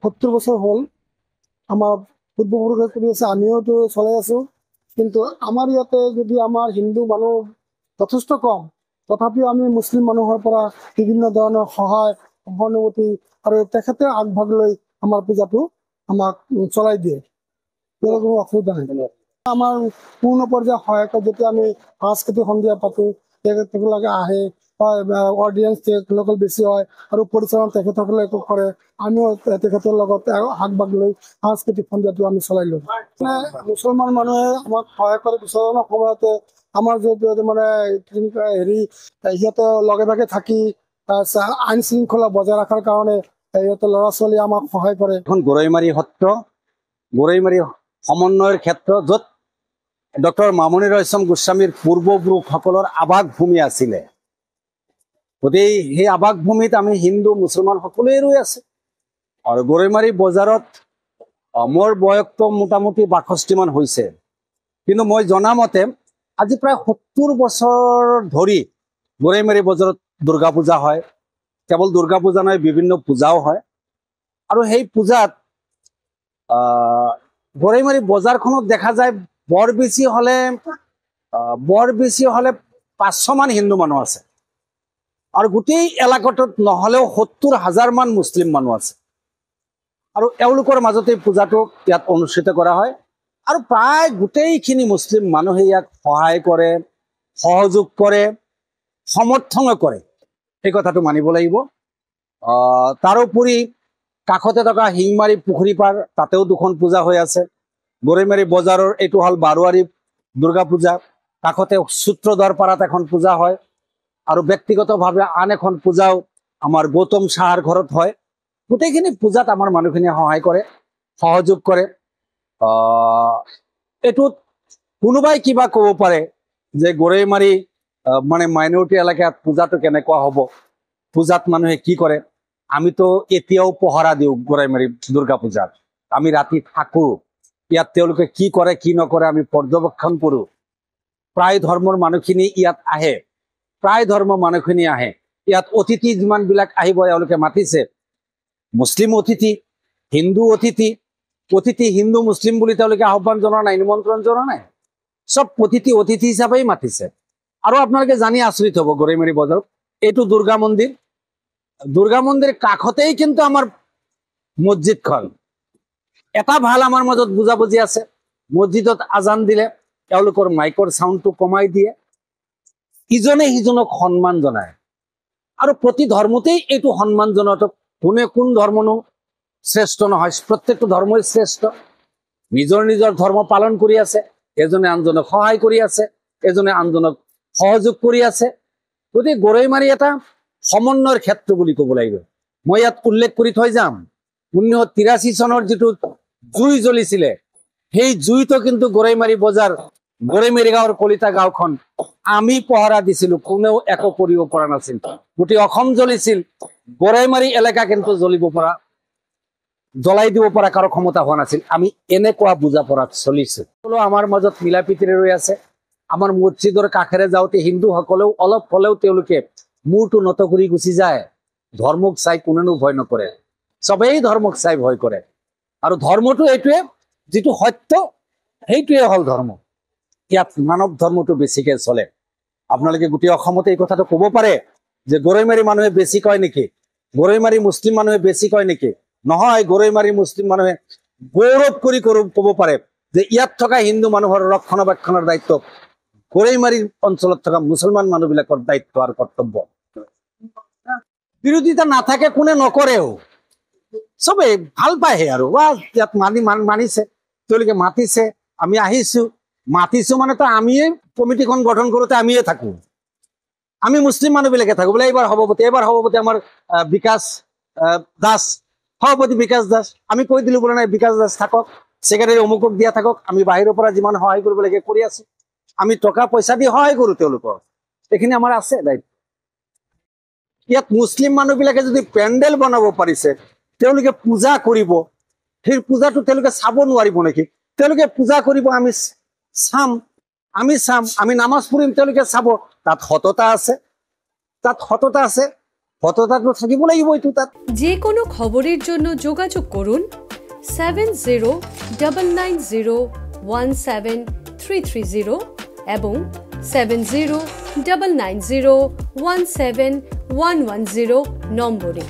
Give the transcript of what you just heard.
70 বছৰ হ'ল আমাৰ পূৰ্বপুৰুষে কৰি আছে, আমিওতো চলাই আছোঁ। কিন্তু আমাৰ ইয়াতে যদি আমাৰ হিন্দু মানুহ যথেষ্ট কম, তথাপিও আমি মুছলিম মানুহৰ পৰা বিভিন্ন ধৰণৰ সহায় সহানুভূতি আৰু তেখেতে আগভাগ লৈ আমাৰ পূজাটো আমাক চলাই দিয়ে। কোনো অসুবিধা নাই। আমাৰ পূৰ্ণ পৰ্যায়ৰ সহায়ক যেতিয়া আমি সাংস্কৃতিক সন্ধিয়া পাতোঁ, তেখেতসকলে আহে, অডিয়েঞ্চ তেখেতসকল বেছি হয় আৰু পৰিচালনা তেখেতসকলে কৰে। আমিও তেখেতৰ লগত আগভাগ লৈ সাংস্কৃতিক সন্ধিয়াটো আমি চলাই লওঁ। মুছলমান মানুহে আমাক সহায় কৰে বিচৰণৰ সময়তে। আমাৰ যিহেতু মানে সিহঁতে লগে ভাগে থাকি আইন শৃংখলা বজাই ৰখাৰ কাৰণে সিহঁতৰ ল'ৰা ছোৱালীয়ে আমাক সহায় কৰে। এখন গৰৈমাৰী সত্ৰ, গৰৈমাৰী সমন্বয়ৰ ক্ষেত্ৰ, য'ত ডক্টৰ মামণি ৰয়ছম গোস্বামীৰ পূৰ্বপুৰুষসকলৰ আৱাস ভূমি আছিলে। গতিকে সেই আৱাস ভূমিত আমি হিন্দু মুছলমান সকলোৱে ৰৈ আছে। আৰু গৰৈমাৰী বজাৰত মোৰ বয়সটো মোটামুটি 62 মান হৈছে। কিন্তু মই জনামতে আজি প্ৰায় 70 বছৰ ধৰি গৰৈমাৰী বজাৰত দুৰ্গা পূজা হয়। কেৱল দুৰ্গা পূজা নহয়, বিভিন্ন পূজাও হয়। আৰু সেই পূজাত গৰৈমাৰী বজাৰখনত দেখা যায় বৰ বেছি হলে 500 মান হিন্দু মানুহ আছে। আৰু গোটেই এলেকাটোত নহলেও 70,000 মান মুছলিম মানুহ আছে। আৰু এওঁলোকৰ মাজতে পূজাটো ইয়াত অনুষ্ঠিত কৰা হয়। আৰু প্ৰায় গোটেইখিনি মুছলিম মানুহে ইয়াক সহায় কৰে, সহযোগ কৰে, সমৰ্থনো কৰে। এই কথাটো মানিব লাগিব। তাৰোপৰি কাষতে থকা শিংমাৰী পুখুৰী পাৰ, তাতেও 2খন পূজা হৈ আছে। গৰৈমাৰী বজাৰৰ এইটো হ'ল বাৰোৱাৰী দুৰ্গা পূজা, কাষতে সূত্ৰধৰ পাৰাত এখন পূজা হয়। আৰু ব্যক্তিগতভাৱে আন এখন পূজাও আমাৰ গৌতম চাহাৰ ঘৰত হয়। গোটেইখিনি পূজাত আমাৰ মানুহখিনিয়ে সহায় কৰে, সহযোগ কৰে। এইটোত কোনোবাই কিবা ক'ব পাৰে যে গৰৈমাৰী মানে মাইনৰিটি এলেকাত পূজাটো কেনেকুৱা হ'ব, পূজাত মানুহে কি কৰে। আমিতো এতিয়াও পহৰা দিওঁ গৰৈমাৰী দুৰ্গা পূজাত। আমি ৰাতি থাকোঁ ইয়াত, তেওঁলোকে কি কৰে কি নকৰে আমি পৰ্যবেক্ষণ কৰোঁ। প্ৰায় ধৰ্মৰ মানুহখিনি ইয়াত আহে, প্ৰায় ধৰ্মৰ মানুহখিনি আহে। ইয়াত অতিথি যিমানবিলাক আহিব এওঁলোকে মাতিছে, মুছলিম অতিথি, হিন্দু অতিথি। অতিথি হিন্দু মুছলিম বুলি তেওঁলোকে আহ্বান জনোৱা নাই, নিমন্ত্ৰণ জনোৱা নাই। চব অতিথি হিচাপেই মাতিছে। আৰু আপোনালোকে জানি আচৰিত হ'ব, গৰৈমাৰী বজাৰত এইটো দুৰ্গা মন্দিৰ, দুৰ্গা মন্দিৰ কাষতেই কিন্তু আমাৰ মছজিদখন। এটা ভাল আমাৰ মাজত বুজাবুজি আছে, মছজিদত আজান দিলে তেওঁলোকৰ মাইকৰ চাউণ্ডটো কমাই দিয়ে, ইজনে সিজনক সন্মান জনায়। আৰু প্ৰতি ধৰ্মতেই এইটো সন্মান জনোৱাটো, কোন ধৰ্মনো শ্ৰেষ্ঠ নহয়, প্ৰত্যেকটো ধৰ্মই শ্ৰেষ্ঠ। নিজৰ নিজৰ ধৰ্ম পালন কৰি আছে, এজনে আনজনক সহায় কৰি আছে, এজনে আনজনক সহযোগ কৰি আছে। গতিকে গৰৈমাৰী এটা সমন্বয়ৰ ক্ষেত্ৰ বুলি ক'ব লাগিব। মই ইয়াত উল্লেখ কৰি থৈ যাম, 1983 চনৰ যিটো জুই জ্বলিছিলে, সেই জুইটো কিন্তু গৰৈমাৰী বজাৰ, গৰৈমাৰী গাঁৱৰ কলিতা গাঁওখন আমি পহৰা দিছিলো, কোনেও একো কৰিব পৰা নাছিল। গোটেই অসম জ্বলিছিল, গৰৈমাৰী এলেকা কিন্তু জ্বলাই দিব পৰা কাৰো ক্ষমতা হোৱা নাছিল। আমি এনেকুৱা বুজা পৰাত চলিছো। আমাৰ মাজত মিলা প্ৰীতিৰে ৰৈ আছে। আমাৰ মছজিদৰ কাষেৰে যাওঁতে হিন্দুসকলেও অলপ হলেও তেওঁলোকে মূৰটো নত কৰি গুচি যায়। ধৰ্মক চাই কোনেনো ভয় নকৰে, চবেই ধৰ্মক চাই ভয় কৰে। আৰু ধৰ্মটো এইটোৱে, যিটো সত্য সেইটোৱে হ'ল ধৰ্ম। ইয়াত মানৱ ধৰ্মটো বেছিকে চলে। আপোনালোকে গোটেই অসমতে এই কথাটো ক'ব পাৰে যে গৰৈমাৰী মানুহে বেছি কয় নেকি, গৰৈমাৰী মুছলিম মানুহে বেছি কয় নেকি? নহয়, গৰৈমাৰী মুছলিম মানুহে গৌৰৱ কৰি ক'ব পাৰে যে ইয়াত থকা হিন্দু মানুহৰ ৰক্ষণাবেক্ষণৰ দায়িত্ব গৰৈমাৰী অঞ্চলত থকা মুছলমান মানুহবিলাকৰ দায়িত্ব আৰু কৰ্তব্য। বিৰোধিতা নাথাকে, কোনে নকৰেও, চবেই ভাল পায়হে। আৰু ইয়াত মানিছে, তেওঁলোকে মাতিছে, আমি আহিছো। মাতিছো মানে তো আমিয়ে কমিটিখন গঠন কৰোঁতে আমিয়ে থাকো, আমি মুছলিম মানুহবিলাকে থাকো। বোলে এইবাৰ সভাপতি আমাৰ বিকাশ দাস, সভাপতি বিকাশ দাস। আমি কৈ দিলো বোলে নাই, বিকাশ দাস থাকক, ছেক্ৰেটাৰী অমুকক দিয়া থাকক। আমি বাহিৰৰ পৰা যিমান সহায় কৰিব লাগে কৰি আছো। আমি টকা পইচা দি সহায় কৰো তেওঁলোকক, এইখিনি আমাৰ আছে দায়িত্ব। ইয়াত মুছলিম মানুহবিলাকে যদি পেণ্ডেল বনাব পাৰিছে, তেওঁলোকে পূজা কৰিব, সেই পূজাটো তেওঁলোকে চাব নোৱাৰিব নেকি? তেওঁলোকে পূজা কৰিব, আমি চাম, আমি নামাজ পঢ়িম, তেওঁলোকে চাব। তাত সততা আছে, তাত সততা আছে। সততাটো থাকিব লাগিব এইটো তাত। যে কোনো খবরের জন্য যোগাযোগ করুন 7099017330 এবং 7099017110 নম্বরে।